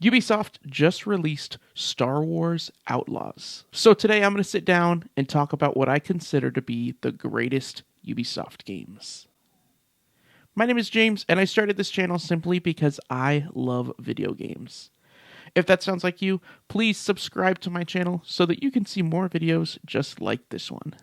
Ubisoft just released Star Wars Outlaws. So today I'm going to sit down and talk about what I consider to be the greatest Ubisoft games. My name is James, and I started this channel simply because I love video games. If that sounds like you, please subscribe to my channel so that you can see more videos just like this one.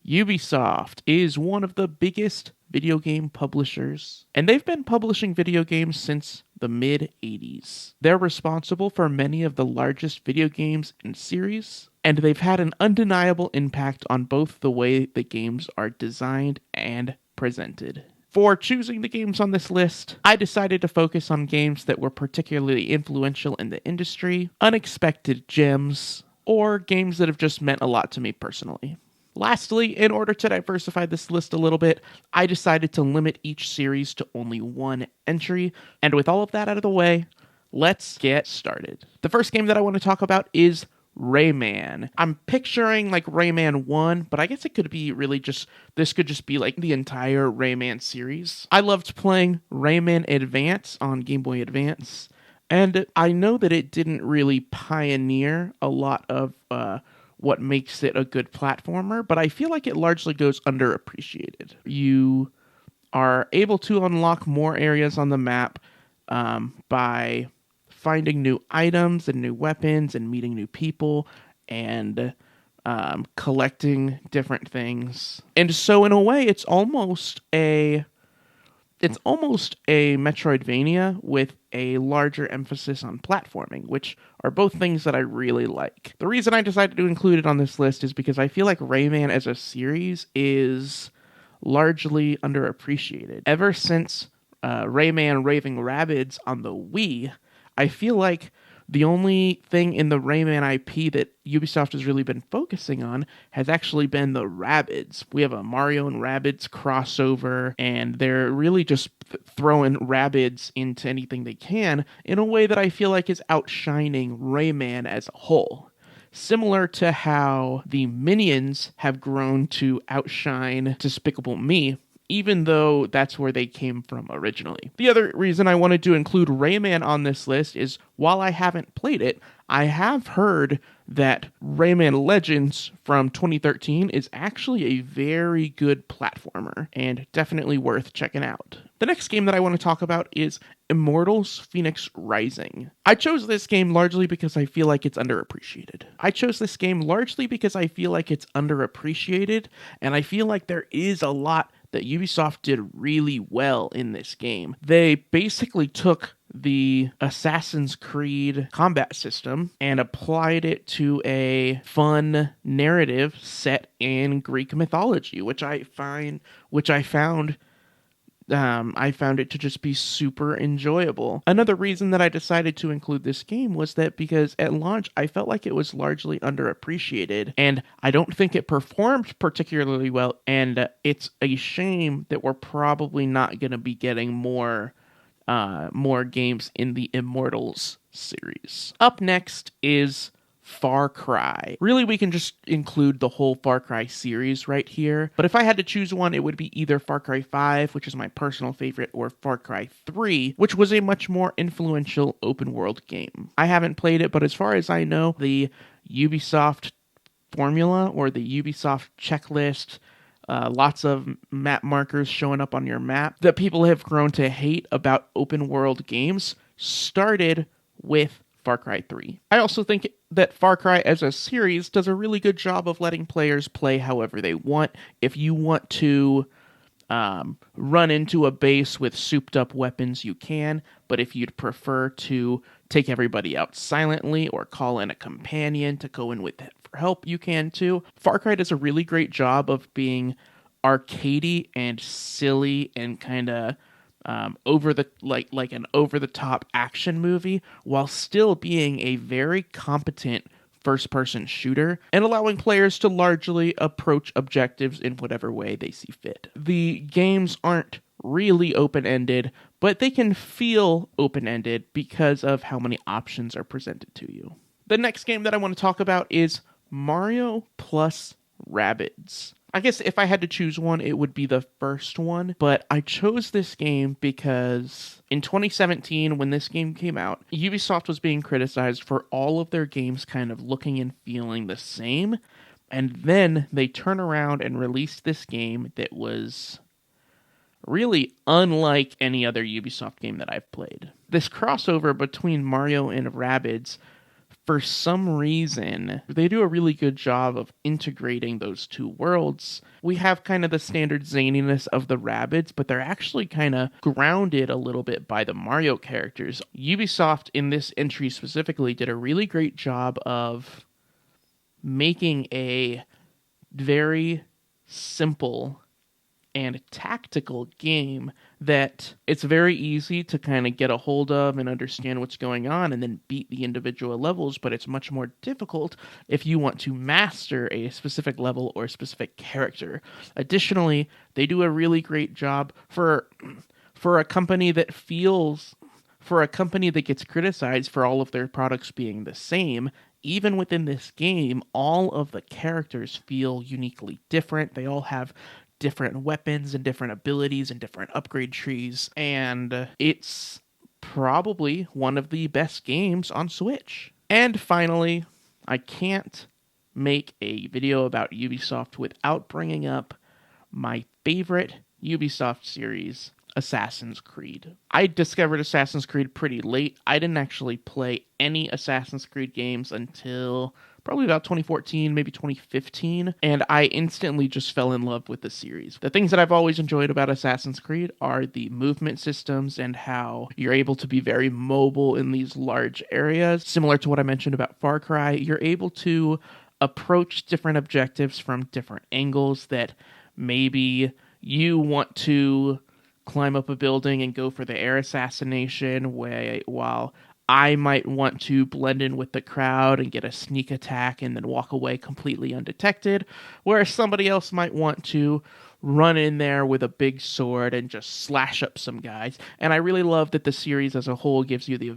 Ubisoft is one of the biggest video game publishers, and they've been publishing video games since the mid-80s. They're responsible for many of the largest video games in series, and they've had an undeniable impact on both the way the games are designed and presented. For choosing the games on this list, I decided to focus on games that were particularly influential in the industry, unexpected gems, or games that have just meant a lot to me personally. Lastly, in order to diversify this list a little bit, I decided to limit each series to only one entry, and with all of that out of the way, let's get started. The first game that I want to talk about is Rayman. I'm picturing like Rayman 1, but I guess it could be really just, this could just be like the entire Rayman series. I loved playing Rayman Advance on Game Boy Advance, and I know that it didn't really pioneer a lot of what makes it a good platformer, but I feel like it largely goes underappreciated. You are able to unlock more areas on the map by finding new items and new weapons and meeting new people and collecting different things. And so in a way, it's almost a Metroidvania with a larger emphasis on platforming, which are both things that I really like. The reason I decided to include it on this list is because I feel like Rayman as a series is largely underappreciated. Ever since Rayman Raving Rabbids on the Wii, I feel like the only thing in the Rayman IP that Ubisoft has really been focusing on has actually been the Rabbids. We have a Mario and Rabbids crossover, and they're really just throwing Rabbids into anything they can in a way that I feel like is outshining Rayman as a whole. Similar to how the Minions have grown to outshine Despicable Me, even though that's where they came from originally. The other reason I wanted to include Rayman on this list is, while I haven't played it, I have heard that Rayman Legends from 2013 is actually a very good platformer, and definitely worth checking out. The next game that I want to talk about is Immortals Fenyx Rising. I chose this game largely because I feel like it's underappreciated. And I feel like there is a lot that Ubisoft did really well in this game. They basically took the Assassin's Creed combat system and applied it to a fun narrative set in Greek mythology, which I found it to just be super enjoyable. Another reason that I decided to include this game was that because at launch, I felt like it was largely underappreciated, and I don't think it performed particularly well, and it's a shame that we're probably not going to be getting more games in the Immortals series. Up next is Far Cry. Really, we can just include the whole Far Cry series right here, but if I had to choose one, it would be either Far Cry 5, which is my personal favorite, or Far Cry 3, which was a much more influential open-world game. I haven't played it, but as far as I know, the Ubisoft formula or the Ubisoft checklist, lots of map markers showing up on your map that people have grown to hate about open-world games, started with Far Cry 3. I also think that Far Cry as a series does a really good job of letting players play however they want. If you want to run into a base with souped up weapons, you can, but if you'd prefer to take everybody out silently or call in a companion to go in with it for help, you can too. Far Cry does a really great job of being arcadey and silly and kind of over the top action movie, while still being a very competent first-person shooter and allowing players to largely approach objectives in whatever way they see fit. The games aren't really open-ended, but they can feel open-ended because of how many options are presented to you. The next game that I want to talk about is Mario plus Rabbids. I guess if I had to choose one, it would be the first one, but I chose this game because in 2017, when this game came out, Ubisoft was being criticized for all of their games kind of looking and feeling the same, and then they turn around and released this game that was really unlike any other Ubisoft game that I've played. This crossover between Mario and Rabbids, for some reason, they do a really good job of integrating those two worlds. We have kind of the standard zaniness of the Rabbids, but they're actually kind of grounded a little bit by the Mario characters. Ubisoft, in this entry specifically, did a really great job of making a very simple and tactical game that it's very easy to kind of get a hold of and understand what's going on and then beat the individual levels, but it's much more difficult if you want to master a specific level or a specific character. Additionally, they do a really great job for a company that gets criticized for all of their products being the same. Even within this game, all of the characters feel uniquely different. They all have different weapons and different abilities and different upgrade trees, and it's probably one of the best games on Switch. And finally, I can't make a video about Ubisoft without bringing up my favorite Ubisoft series, Assassin's Creed. I discovered Assassin's Creed pretty late. I didn't actually play any Assassin's Creed games until probably about 2014, maybe 2015, and I instantly just fell in love with the series. The things that I've always enjoyed about Assassin's Creed are the movement systems and how you're able to be very mobile in these large areas. Similar to what I mentioned about Far Cry, you're able to approach different objectives from different angles that maybe you want to climb up a building and go for the air assassination, while I might want to blend in with the crowd and get a sneak attack and then walk away completely undetected, whereas somebody else might want to run in there with a big sword and just slash up some guys. And I really love that the series as a whole gives you the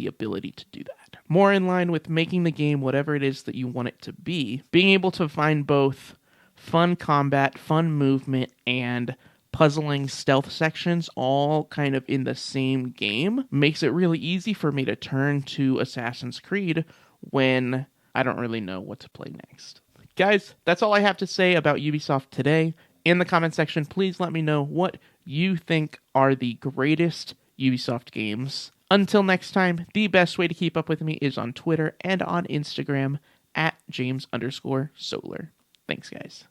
ability to do that. More in line with making the game whatever it is that you want it to be, being able to find both fun combat, fun movement, and puzzling stealth sections all kind of in the same game makes it really easy for me to turn to Assassin's Creed when I don't really know what to play next. Guys, that's all I have to say about Ubisoft today. In the comment section, please let me know what you think are the greatest Ubisoft games. Until next time, the best way to keep up with me is on Twitter and on Instagram at James_Solar. Thanks, guys.